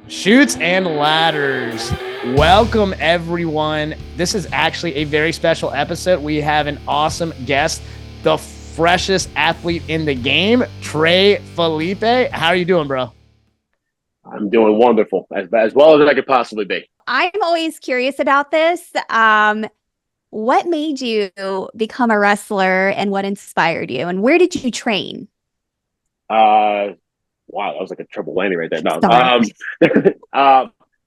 Shoots and ladders. Welcome, everyone. This is actually a very special episode. We have an awesome guest, the freshest athlete in the game, Trey Felipe. How are you doing, bro? I'm doing wonderful, as well as I could possibly be. I'm always curious about this. What made you become a wrestler and what inspired you? And where did you train? Wow, that was like a triple whammy right there. No,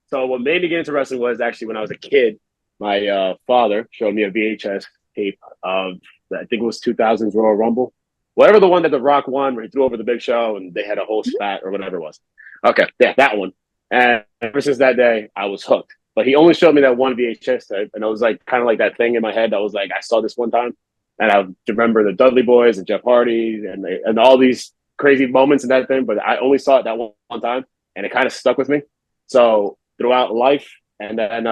so what made me get into wrestling was actually when I was a kid. My father showed me a VHS tape of, I think it was 2000's Royal Rumble, whatever the one that The Rock won, where he threw over the Big Show and they had a whole spat or whatever it was. Okay, yeah, that one. And ever since that day, I was hooked. But he only showed me that one VHS tape, and it was like kind of like that thing in my head that was like, I saw this one time, and I remember the Dudley Boys and Jeff Hardy and all these crazy moments in that thing, but I only saw it that one time, and it kind of stuck with me. So throughout life, and then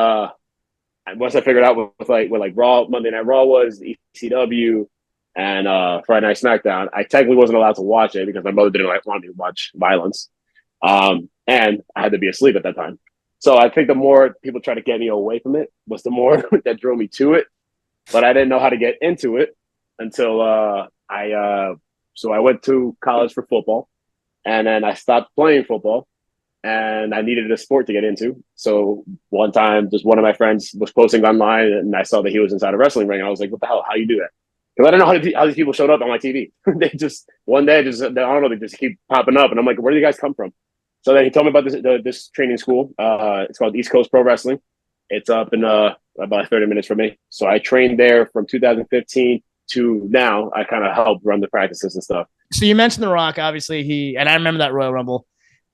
once I figured out what Raw, Monday Night Raw was, ECW, and Friday Night SmackDown, I technically wasn't allowed to watch it because my mother didn't want me to watch violence, and I had to be asleep at that time. So I think the more people try to get me away from it was the more that drew me to it, but I didn't know how to get into it until So I went to college for football, and then I stopped playing football, and I needed a sport to get into. So one time, just one of my friends was posting online, and I saw that he was inside a wrestling ring. I was like, "What the hell? How you do that?" Because I don't know how these people showed up on my TV. They just one day, I don't know, they just keep popping up, and I'm like, "Where do you guys come from?" So then he told me about this training school. It's called East Coast Prowrestling. It's up in about 30 minutes from me. So I trained there from 2015 to now. I kind of help run the practices and stuff. So you mentioned The Rock, obviously and I remember that Royal Rumble,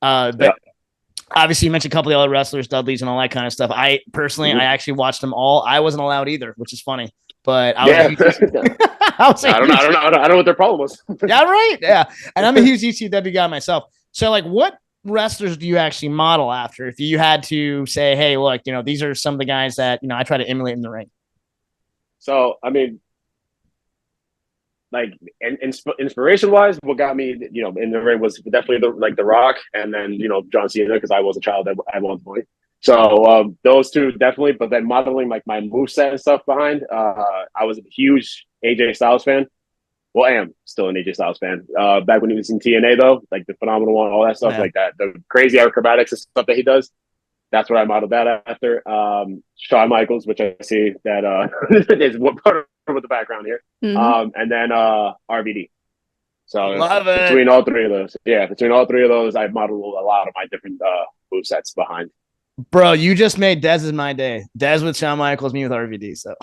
but obviously you mentioned a couple of other wrestlers, Dudleys and all that kind of stuff. I personally, I actually watched them all. I wasn't allowed either, which is funny, but I don't know what their problem was. Yeah, right. Yeah. And I'm a huge ECW guy myself. So like what wrestlers do you actually model after? If you had to say, hey, look, these are some of the guys that, I try to emulate in the ring. So, I mean, like inspiration wise, what got me, in the ring was definitely the Rock, and then John Cena, because I was a child at one point. So those two definitely, but then modeling like my moveset and stuff behind. I was a huge AJ Styles fan. Well, I am still an AJ Styles fan. Back when he was in TNA though, like the Phenomenal One, all that stuff, like that, the crazy acrobatics and stuff that he does. That's what I modeled that after. Shawn Michaels, which I see that is what part of the background here. Mm-hmm. And then RVD. So between all three of those, I've modeled a lot of my different movesets behind. Bro, you just made Dez's my day. Dez with Shawn Michaels, me with RVD. So,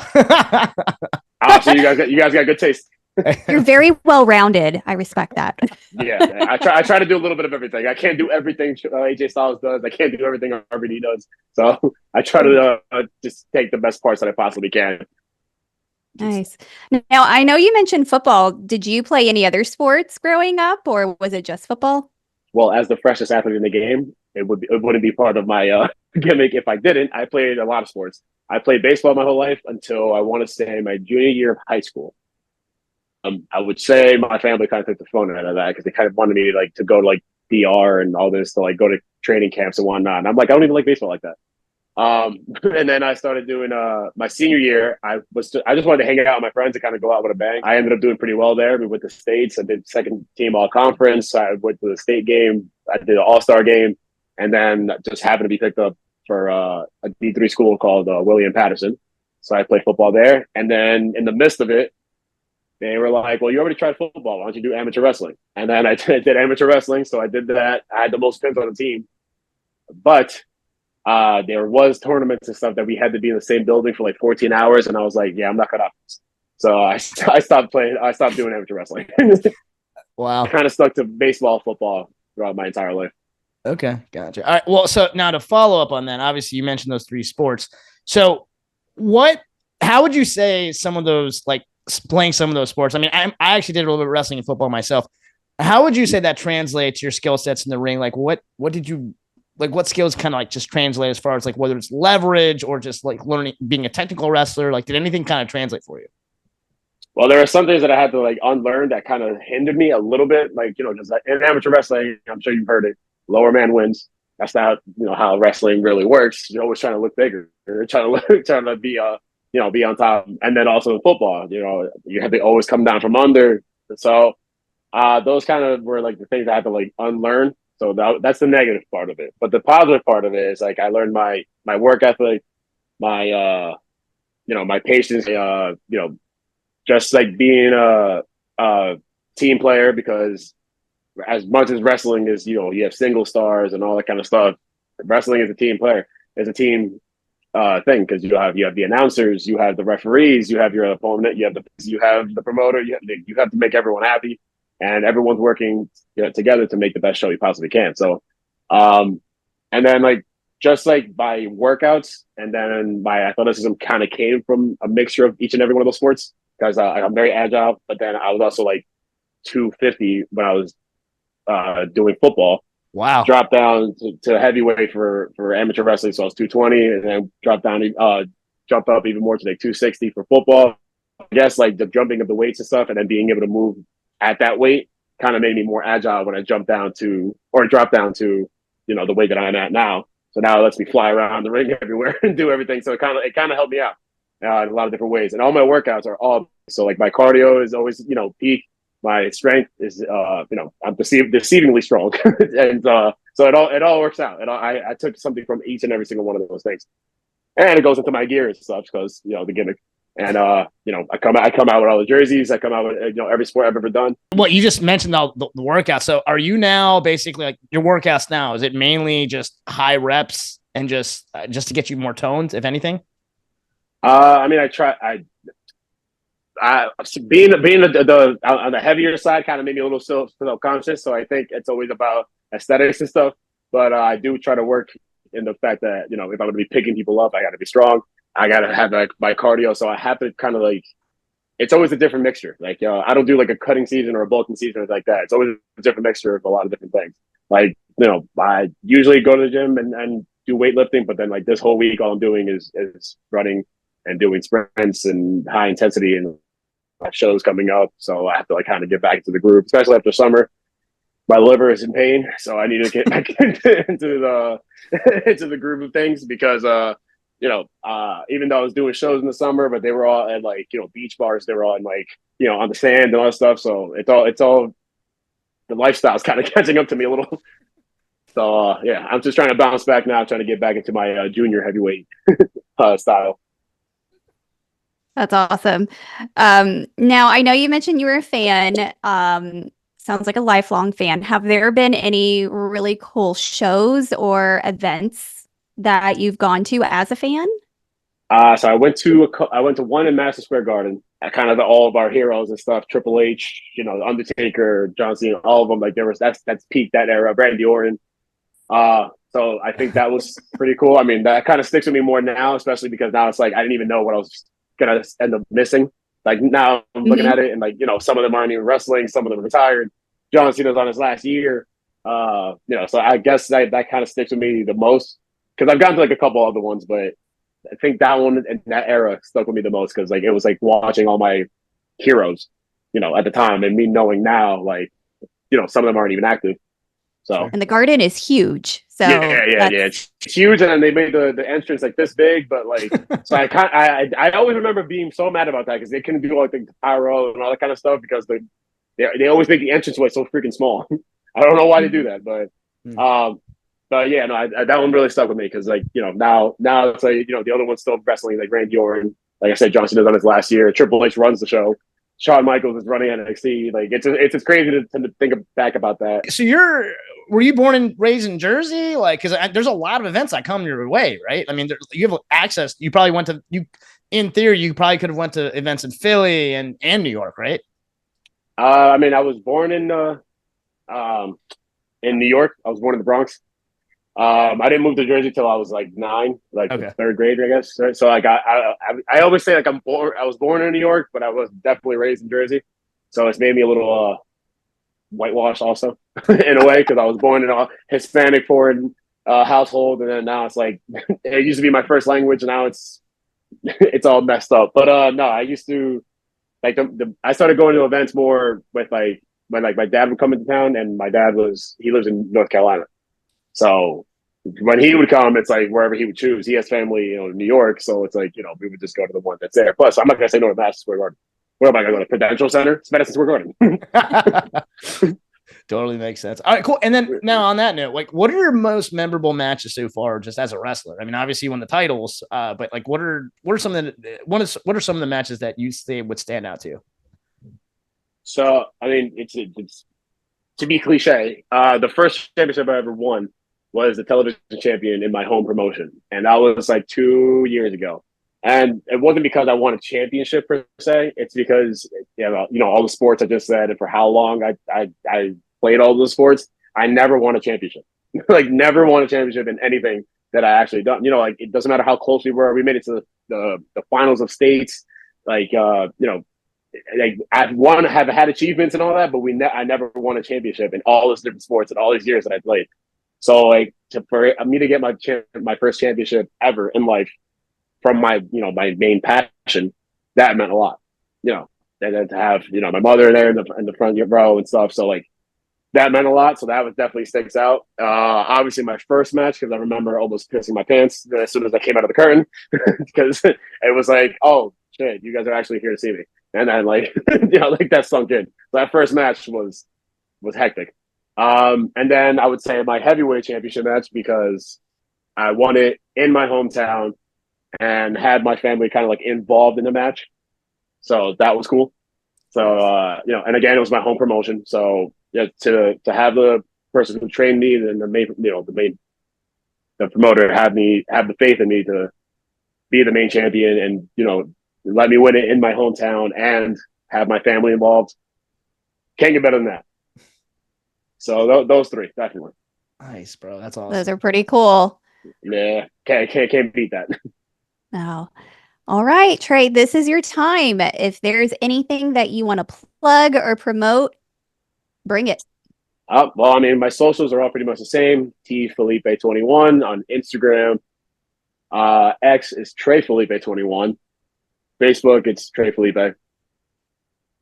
so you guys got good taste. You're very well rounded. I respect that. Yeah, I try to do a little bit of everything. I can't do everything AJ Styles does. I can't do everything RVD does. So I try to just take the best parts that I possibly can. Nice. Now I know you mentioned football. Did you play any other sports growing up, or was it just football? Well, as the freshest athlete in the game, it wouldn't be part of my gimmick if I didn't. I played a lot of sports. I played baseball my whole life until I want to say my junior year of high school. I would say my family kind of took the phone out of that because they kind of wanted me to go to PR and all this to go to training camps and whatnot. And I'm like, I don't even like baseball like that. And then I started doing my senior year. I just wanted to hang out with my friends and kind of go out with a bang. I ended up doing pretty well there. We went to states. I did second team all conference. I went to the state game. I did an all-star game, and then just happened to be picked up for a D3 school called William Patterson. So I played football there, and then in the midst of it, they were like, well, you already tried football. Why don't you do amateur wrestling? And then I did amateur wrestling. So I did that. I had the most pins on the team. But there was tournaments and stuff that we had to be in the same building for 14 hours. And I was like, yeah, I'm not cut off. So I stopped playing. I stopped doing amateur wrestling. Wow. I kind of stuck to baseball, football throughout my entire life. Okay. Gotcha. All right. Well, so now to follow up on that, obviously you mentioned those three sports. So how would you say some of those, playing some of those sports? I mean, I actually did a little bit of wrestling and football myself. How would you say that translates to your skill sets in the ring? What skills kind of just translate as far as whether it's leverage or just learning, being a technical wrestler? Did anything kind of translate for you? Well, there are some things that I had to unlearn that kind of hindered me a little bit. Just in amateur wrestling, I'm sure you've heard it. Lower man wins. that's not how wrestling really works. You're always trying to look bigger. You're trying to be be on top. And then also in football, you have to always come down from under. So those kind of were like the things I had to like unlearn. So that's the negative part of it. But the positive part of it is like I learned my work ethic, my my patience, just like being a team player, because as much as wrestling is, you have single stars and all that kind of stuff, wrestling is a team player. It's a team thing, because you have the announcers, you have the referees, you have your opponent, you have the promoter, you have to make everyone happy, and everyone's working together to make the best show you possibly can. So, and then like just like my workouts and then my athleticism kind of came from a mixture of each and every one of those sports, because I'm very agile, but then I was also like 250 when I was doing football. Wow. Dropped down to heavyweight for amateur wrestling, so I was 220, and then jumped up even more to like 260 for football. I guess like the jumping of the weights and stuff, and then being able to move at that weight kind of made me more agile when I dropped down to the weight that I'm at now. So now it lets me fly around the ring everywhere and do everything. So it kind of helped me out in a lot of different ways. And all my workouts are all so like my cardio is always peak. My strength is, I'm deceivingly strong, and so it all works out. And I took something from each and every single one of those things, and it goes into my gear and stuff, because the gimmick. And I come out with all the jerseys. I come out with every sport I've ever done. Well, you just mentioned the workouts. So are you now basically like your workouts now? Is it mainly just high reps and just to get you more toned, if anything? I mean, being the on the heavier side kind of made me a little self-conscious. So I think it's always about aesthetics and stuff. But I do try to work in the fact that, if I'm going to be picking people up, I got to be strong. I got to have like my cardio. So I have to kind of like, it's always a different mixture. Like, I don't do like a cutting season or a bulking season or like that. It's always a different mixture of a lot of different things. Like, I usually go to the gym and do weightlifting, but then like this whole week, all I'm doing is running and doing sprints and high intensity, and my shows coming up. So I have to like kind of get back into the groove, especially after summer. My liver is in pain, so I need to get back into the groove of things, because even though I was doing shows in the summer, but they were all at like beach bars, they were all in like on the sand and all that stuff. So it's all the lifestyle's kind of catching up to me a little. So yeah, I'm just trying to bounce back now, trying to get back into my junior heavyweight style. That's awesome. Now, I know you mentioned you were a fan. Sounds like a lifelong fan. Have there been any really cool shows or events that you've gone to as a fan? So I went to one in Madison Square Garden. Kind of all of our heroes and stuff. Triple H, Undertaker, John Cena, all of them. Like that's peak that era. Randy Orton. So I think that was pretty cool. I mean, that kind of sticks with me more now, especially because now it's like I didn't even know what I was gonna end up missing. Like now I'm looking at it, and like some of them aren't even wrestling, some of them retired. John Cena's on his last year. So I guess that kind of sticks with me the most, because I've gone to like a couple other ones, but I think that one in that era stuck with me the most, because like it was like watching all my heroes, at the time, and me knowing now, like some of them aren't even active. So and the garden is huge. So yeah, it's huge, and then they made the entrance like this big, but like so I always remember being so mad about that, because they couldn't do like the pyro and all that kind of stuff, because they always make the entranceway so freaking small. I don't know why they do that, but yeah, no, that one really stuck with me, because like now it's like the other one's still wrestling, like Randy Orton, like I said, John Cena's on his last year. Triple H runs the show. Shawn Michaels is running NXT. Like it's just crazy to think back about that. So were you born and raised in Jersey? Like, because there's a lot of events that come your way, right? I mean, you have access. You probably in theory, you probably could have went to events in Philly and New York, right? I mean, I was born in New York. I was born in the Bronx. I didn't move to Jersey till I was like 9, like third grade, I guess. So like I always say like I was born in New York, but I was definitely raised in Jersey. So it's made me a little whitewashed also in a way, because I was born in a Hispanic foreign household, and then now it's like it used to be my first language, and now it's all messed up. But no, I used to like I started going to events more with like when like my dad would come into town, and my dad he lives in North Carolina. So when he would come, it's like wherever he would choose. He has family, in New York, so it's like we would just go to the one that's there. Plus, I'm not gonna say no to Madison Square Garden. What am I gonna go to Prudential Center? It's Madison Square Garden. Totally makes sense. All right, cool. And then now on that note, like, what are your most memorable matches so far, just as a wrestler? I mean, obviously you won the titles, but like, what are some of the matches that you say would stand out to you? So, I mean, it's to be cliche. The first championship I ever won was the television champion in my home promotion, and that was like 2 years ago. And it wasn't because I won a championship per se. It's because all the sports I just said, and for how long I played all those sports, I never won a championship. Like never won a championship in anything that I actually done. Like it doesn't matter how close we were. We made it to the finals of states. Like like have had achievements and all that, but I never won a championship in all those different sports and all these years that I played. So like for me to get my first championship ever in life from my my main passion, that meant a lot. And then to have my mother there in the front row and stuff. So like that meant a lot. So that was definitely sticks out. Obviously my first match, because I remember almost pissing my pants as soon as I came out of the curtain, because it was like, oh shit, you guys are actually here to see me. And then like like that sunk in. So that first match was hectic. And then I would say my heavyweight championship match, because I won it in my hometown and had my family kind of like involved in the match. So that was cool. So and again, it was my home promotion. So to have the person who trained me and the promoter have the faith in me to be the main champion and let me win it in my hometown and have my family involved, can't get better than that. So those three, definitely. Nice, bro. That's awesome. Those are pretty cool. Yeah, can't beat that. No. All right, Trey, this is your time. If there's anything that you want to plug or promote, bring it. Well, I mean, my socials are all pretty much the same. T Felipe 21 on Instagram. X is Trey Felipe 21. Facebook, it's Trey Felipe.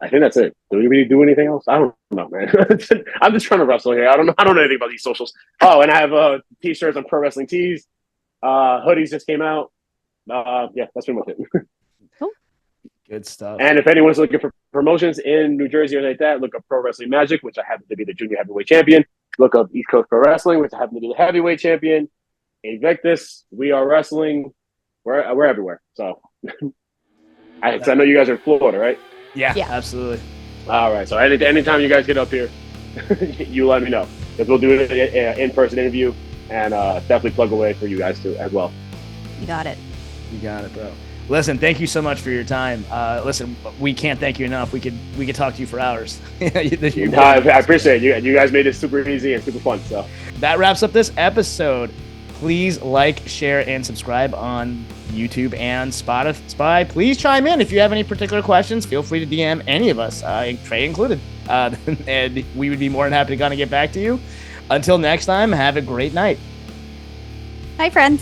I think that's it. Do we really do anything else? I don't know, man. I'm just trying to wrestle here. I don't know anything about these socials. Oh, and I have t-shirts on Pro Wrestling Tees. Hoodies just came out. Yeah, that's pretty much it. Cool. Good stuff. And if anyone's looking for promotions in New Jersey or like that, look up Pro Wrestling Magic, which I happen to be the junior heavyweight champion. Look up East Coast Prowrestling, which I happen to be the heavyweight champion. Invictus, We Are Wrestling. We're everywhere. So I know you guys are in Florida, right? Yeah, absolutely. All right. So anytime you guys get up here, you let me know, because we'll do an in-person interview and definitely plug away for you guys too as well. You got it. You got it, bro. Listen, thank you so much for your time. Listen, we can't thank you enough. We could talk to you for hours. I appreciate it. You guys made it super easy and super fun. So that wraps up this episode. Please like, share, and subscribe on YouTube and Spotify. Please chime in if you have any particular questions. Feel free to DM any of us, Trey included, and we would be more than happy to kind of get back to you. Until next time, have a great night. Hi, friends.